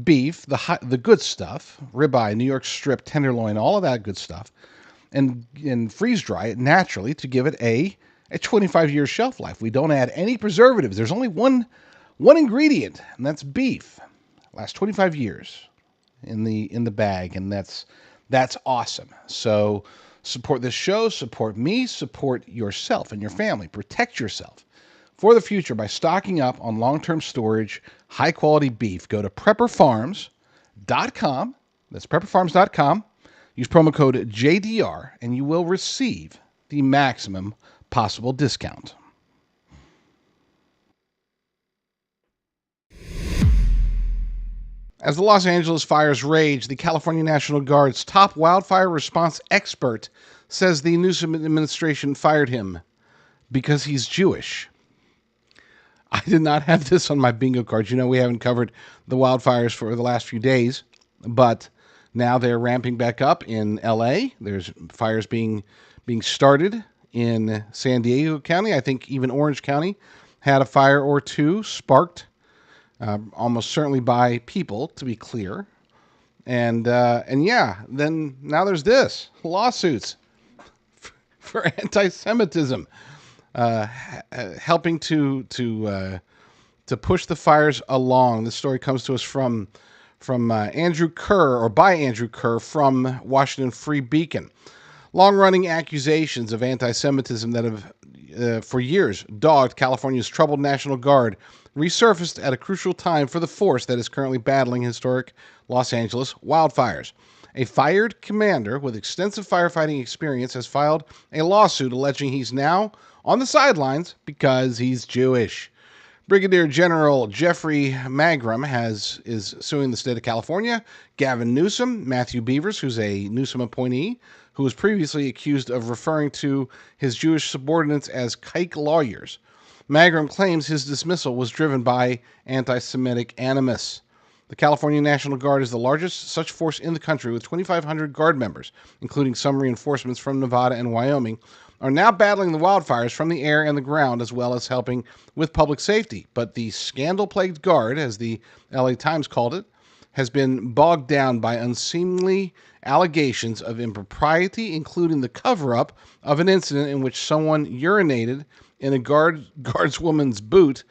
S1: beef, the good stuff, ribeye, New York strip, tenderloin, all of that good stuff, and freeze dry it naturally to give it a 25-year shelf life. We don't add any preservatives. There's only one ingredient, and that's beef. Lasts 25 years in the bag, and that's awesome. So support this show, support me, support yourself and your family. Protect yourself for the future by stocking up on long-term storage, high-quality beef. Go to prepperfarms.com. That's prepperfarms.com. Use promo code JDR, and you will receive the maximum possible discount. As the Los Angeles fires rage, the California National Guard's top wildfire response expert says the Newsom administration fired him because he's Jewish. I did not have this on my bingo card. You know, we haven't covered the wildfires for the last few days, but now they're ramping back up in L.A. There's fires being started in San Diego County. I think even Orange County had a fire or two sparked, almost certainly by people, to be clear. And yeah, then now there's this lawsuits for anti-Semitism, helping to push the fires along. This story comes to us from Andrew Kerr, or by Andrew Kerr, from Washington Free Beacon. Long-running accusations of anti-Semitism that have for years dogged California's troubled National Guard resurfaced at a crucial time for the force that is currently battling historic Los Angeles wildfires. A fired commander with extensive firefighting experience has filed a lawsuit alleging he's now on the sidelines because he's Jewish. Brigadier General Jeffrey Magrum is suing the state of California, Gavin Newsom, Matthew Beavers, who's a Newsom appointee, who was previously accused of referring to his Jewish subordinates as kike lawyers. Magrum claims his dismissal was driven by anti-Semitic animus. The California National Guard is the largest such force in the country, with 2,500 Guard members, including some reinforcements from Nevada and Wyoming, are now battling the wildfires from the air and the ground, as well as helping with public safety. But the scandal-plagued Guard, as the LA Times called it, has been bogged down by unseemly allegations of impropriety, including the cover-up of an incident in which someone urinated in a guardswoman's boot,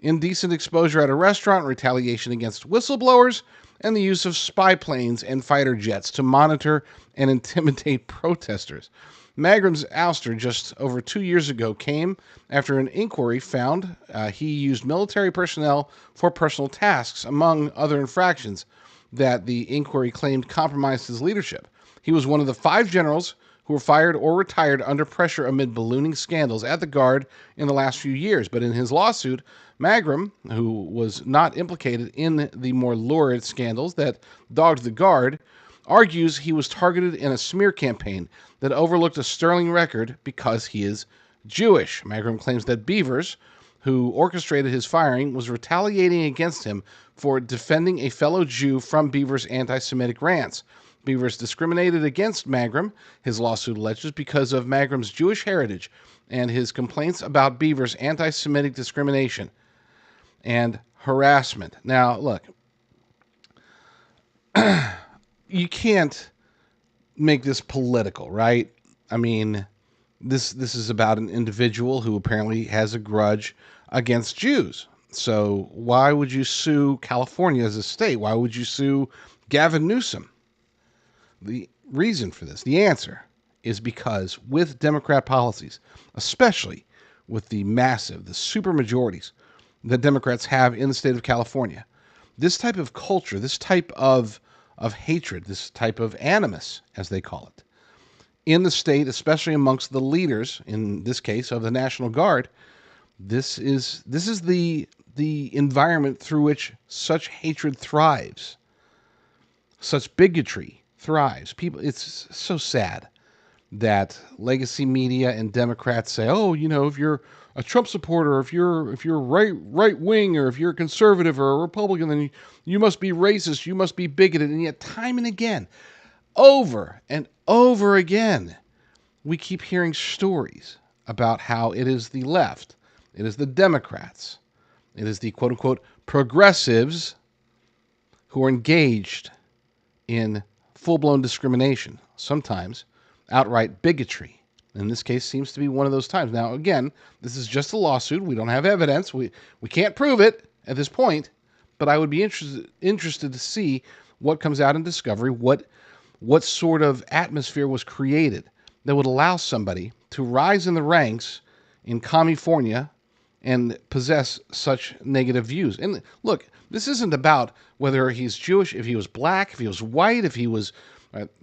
S1: indecent exposure at a restaurant, retaliation against whistleblowers, and the use of spy planes and fighter jets to monitor and intimidate protesters. Magram's ouster just over 2 years ago came after an inquiry found he used military personnel for personal tasks, among other infractions that the inquiry claimed compromised his leadership. He was one of the 5 generals who were fired or retired under pressure amid ballooning scandals at the Guard in the last few years. But in his lawsuit, Magram, who was not implicated in the more lurid scandals that dogged the Guard, argues he was targeted in a smear campaign that overlooked a sterling record because he is Jewish. Magram claims that Beavers, who orchestrated his firing, was retaliating against him for defending a fellow Jew from Beavers' anti-Semitic rants. Beavers discriminated against Magram, his lawsuit alleges, because of Magram's Jewish heritage and his complaints about Beavers' anti-Semitic discrimination and harassment. Now, look, you can't make this political, right? I mean, this is about an individual who apparently has a grudge against Jews. So why would you sue California as a state? Why would you sue Gavin Newsom? The reason for this, the answer, is because with Democrat policies, especially with the super majorities that Democrats have in the state of California, this type of culture, this type of hatred, this type of animus, as they call it, in the state, especially amongst the leaders, in this case of the National Guard, this is the environment through which such hatred thrives, such bigotry thrives. People, it's so sad that legacy media and Democrats say, "Oh, you know, if you're a Trump supporter, if you're right wing, or if you're a conservative or a Republican, then you must be racist, you must be bigoted." And yet, time and again, over and over again, we keep hearing stories about how it is the left, it is the Democrats, it is the quote-unquote progressives who are engaged in full-blown discrimination, sometimes outright bigotry. In this case, seems to be one of those times. Now, again, this is just a lawsuit. We don't have evidence. We can't prove it at this point, but I would be interested to see what comes out in discovery, what sort of atmosphere was created that would allow somebody to rise in the ranks in California and possess such negative views. And look, this isn't about whether he's Jewish, if he was black, if he was white, if he was,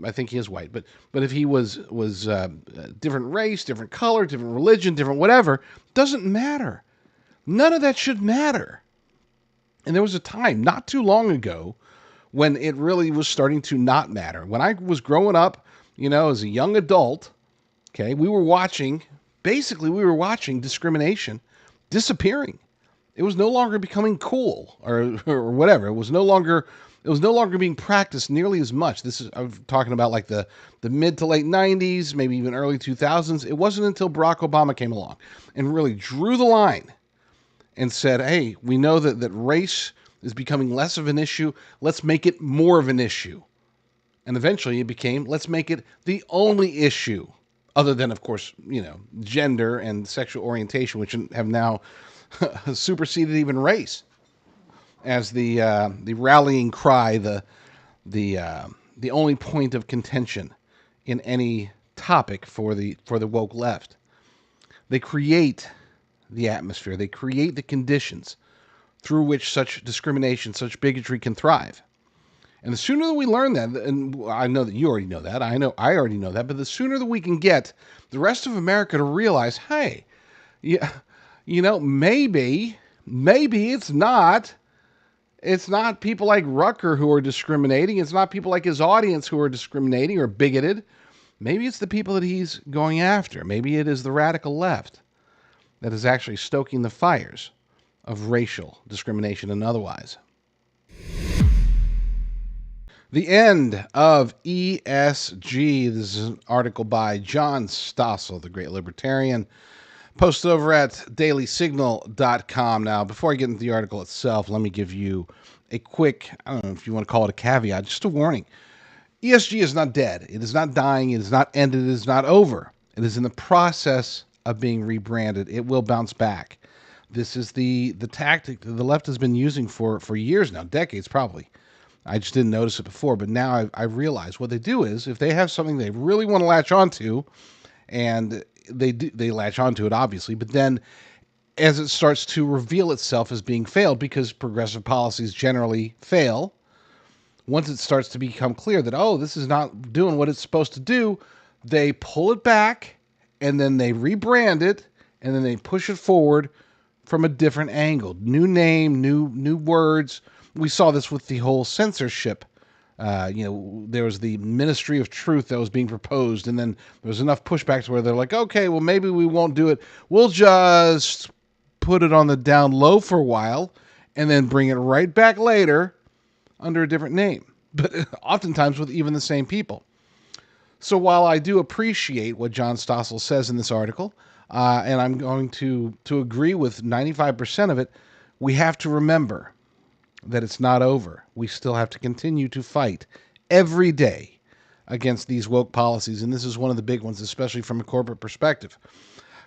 S1: I think he is white, but if he was different race, different color, different religion, different whatever, doesn't matter. None of that should matter. And there was a time not too long ago when it really was starting to not matter. When I was growing up, you know, as a young adult, okay, we were watching discrimination disappearing. It was no longer becoming cool or whatever. It was no longer being practiced nearly as much. I'm talking about like the mid to late 90s, maybe even early 2000s. It wasn't until Barack Obama came along and really drew the line and said, hey, we know that race is becoming less of an issue. Let's make it more of an issue. And eventually it became, let's make it the only issue, other than, of course, you know, gender and sexual orientation, which have now superseded even race as the rallying cry, the only point of contention in any topic for the woke left. They create the atmosphere. They create the conditions through which such discrimination, such bigotry can thrive. And the sooner that we learn that, and I know that you already know that, I already know that, but the sooner that we can get the rest of America to realize, hey, yeah, you know, maybe it's not people like Rucker who are discriminating. It's not people like his audience who are discriminating or bigoted. Maybe it's the people that he's going after. Maybe it is the radical left that is actually stoking the fires of racial discrimination and otherwise. The end of ESG. This is an article by John Stossel, the great libertarian, posted over at dailysignal.com. Now, before I get into the article itself, let me give you a quick, I don't know if you want to call it a caveat, just a warning. ESG is not dead. It is not dying. It is not ended. It is not over. It is in the process of being rebranded. It will bounce back. This is the tactic that the left has been using for years now, decades probably. I just didn't notice it before, but now I realize what they do is if they have something they really want to latch onto, and they latch onto it obviously, but then as it starts to reveal itself as being failed, because progressive policies generally fail, once it starts to become clear that, oh, this is not doing what it's supposed to do, they pull it back and then they rebrand it and then they push it forward from a different angle. New name, new words. We saw this with the whole censorship. There was the Ministry of Truth that was being proposed, and then there was enough pushback to where they're like, okay, well, maybe we won't do it. We'll just put it on the down low for a while and then bring it right back later under a different name, but oftentimes with even the same people. So while I do appreciate what John Stossel says in this article, and I'm going to agree with 95% of it, we have to remember that it's not over. We still have to continue to fight every day against these woke policies, and this is one of the big ones, especially from a corporate perspective.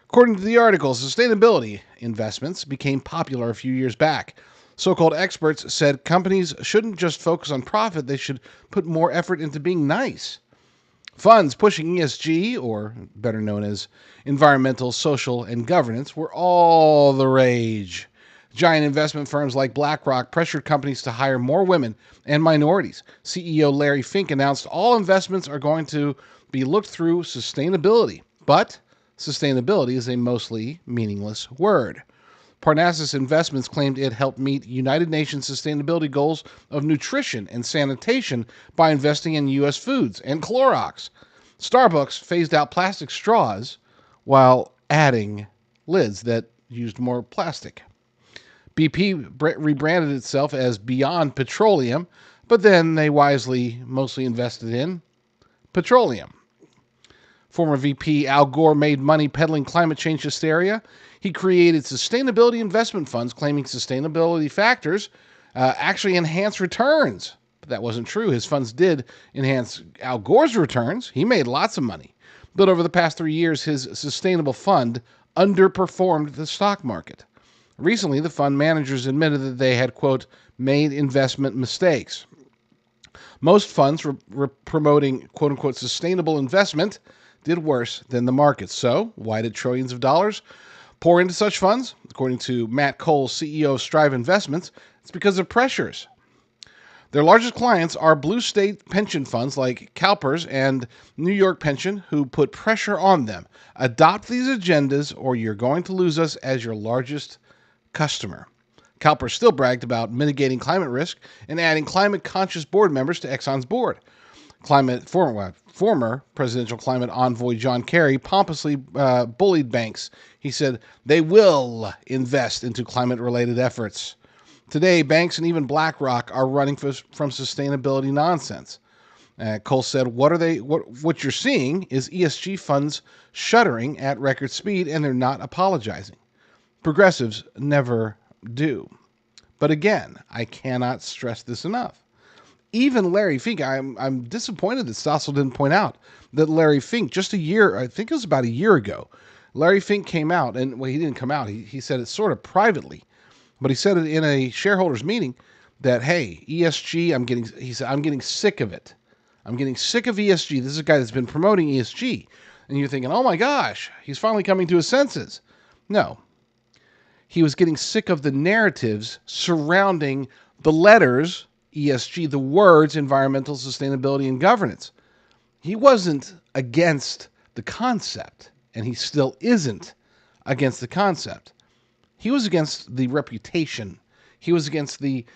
S1: According to the article, sustainability investments became popular a few years back. So-called experts said companies shouldn't just focus on profit, they should put more effort into being nice. Funds pushing ESG, or better known as environmental, social, and governance, were all the rage. Giant investment firms like BlackRock pressured companies to hire more women and minorities. CEO Larry Fink announced all investments are going to be looked through sustainability. But sustainability is a mostly meaningless word. Parnassus Investments claimed it helped meet United Nations sustainability goals of nutrition and sanitation by investing in U.S. foods and Clorox. Starbucks phased out plastic straws while adding lids that used more plastic. BP rebranded itself as Beyond Petroleum, but then they wisely mostly invested in petroleum. Former VP Al Gore made money peddling climate change hysteria. He created sustainability investment funds claiming sustainability factors actually enhance returns. But that wasn't true. His funds did enhance Al Gore's returns. He made lots of money. But over the past 3 years, his sustainable fund underperformed the stock market. Recently, the fund managers admitted that they had, quote, made investment mistakes. Most funds promoting, quote unquote, sustainable investment did worse than the market. So, why did trillions of dollars pour into such funds? According to Matt Cole, CEO of Strive Investments, it's because of pressures. Their largest clients are blue state pension funds like CalPERS and New York Pension, who put pressure on them. Adopt these agendas or you're going to lose us as your largest customer. CalPERS still bragged about mitigating climate risk and adding climate-conscious board members to Exxon's board. Former presidential climate envoy John Kerry pompously bullied banks. He said they will invest into climate-related efforts. Today, banks and even BlackRock are running from sustainability nonsense. Cole said, what you're seeing is ESG funds shuttering at record speed, and they're not apologizing. Progressives never do. But again, I cannot stress this enough. Even Larry Fink, I'm disappointed that Stossel didn't point out that Larry Fink, just a year, I think it was about a year ago, Larry Fink came out, and well, he didn't come out, he said it sort of privately, but he said it in a shareholders meeting that, hey, ESG, he said, I'm getting sick of it. I'm getting sick of ESG. This is a guy that's been promoting ESG. And you're thinking, oh my gosh, he's finally coming to his senses. No. He was getting sick of the narratives surrounding the letters, ESG, the words, environmental, sustainability, and governance. He wasn't against the concept, and he still isn't against the concept. He was against the reputation. He was against the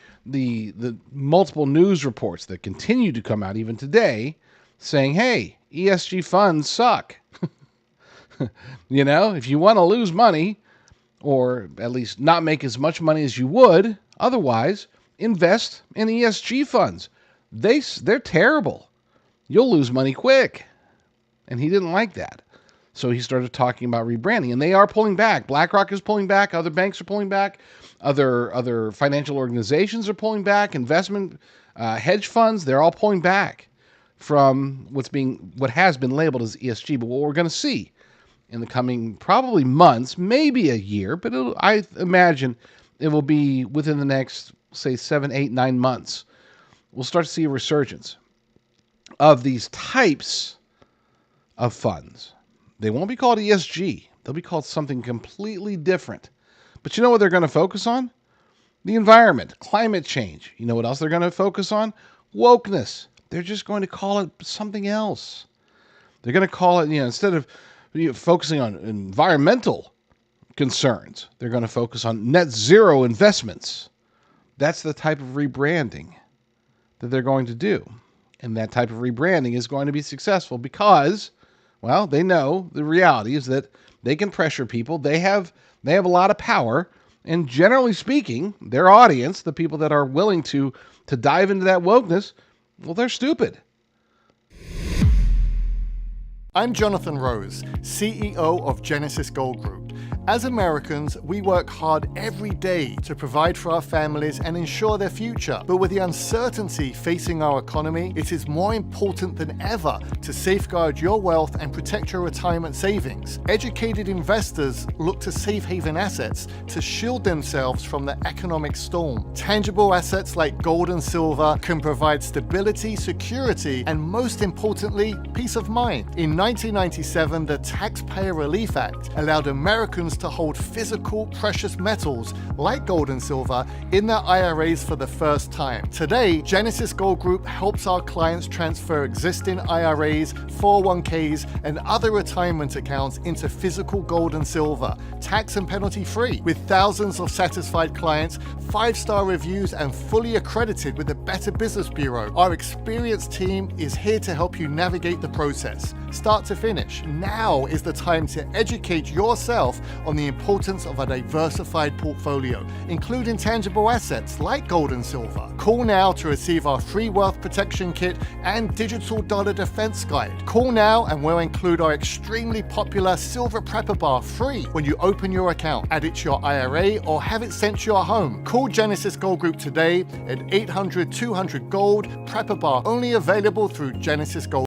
S1: multiple news reports that continue to come out even today saying, hey, ESG funds suck. You know, if you want to lose money, or at least not make as much money as you would otherwise, invest in ESG funds. they're terrible. You'll lose money quick. And he didn't like that. So he started talking about rebranding, and they are pulling back. BlackRock is pulling back. Other banks are pulling back. Other financial organizations are pulling back. Investment hedge funds, they're all pulling back from what has been labeled as ESG. But what we're going to see in the coming probably months, maybe a year, but I imagine it will be within the next, say, 7, 8, 9 months. We'll start to see a resurgence of these types of funds. They won't be called ESG. They'll be called something completely different. But you know what they're going to focus on? The environment, climate change. You know what else they're going to focus on? Wokeness. They're just going to call it something else. They're going to call it, instead of focusing on environmental concerns, they're going to focus on net zero investments. That's the type of rebranding that they're going to do. And that type of rebranding is going to be successful because, well, they know the reality is that they can pressure people. They have a lot of power. And generally speaking, their audience, the people that are willing to dive into that wokeness, well, they're stupid.
S8: I'm Jonathan Rose, CEO of Genesis Gold Group. As Americans, we work hard every day to provide for our families and ensure their future. But with the uncertainty facing our economy, it is more important than ever to safeguard your wealth and protect your retirement savings. Educated investors look to safe haven assets to shield themselves from the economic storm. Tangible assets like gold and silver can provide stability, security, and most importantly, peace of mind. In 1997, the Taxpayer Relief Act allowed Americans to hold physical precious metals like gold and silver in their IRAs for the first time. Today, Genesis Gold Group helps our clients transfer existing IRAs, 401ks, and other retirement accounts into physical gold and silver, tax and penalty free. With thousands of satisfied clients, 5-star reviews, and fully accredited with the Better Business Bureau, our experienced team is here to help you navigate the process, start to finish. Now is the time to educate yourself on the importance of a diversified portfolio, including tangible assets like gold and silver. Call now to receive our free wealth protection kit and digital dollar defense guide. Call now and we'll include our extremely popular silver prepper bar free when you open your account. Add it to your IRA or have it sent to your home. Call Genesis Gold Group today at 800-200-GOLD. Prepper bar only available through Genesis Gold.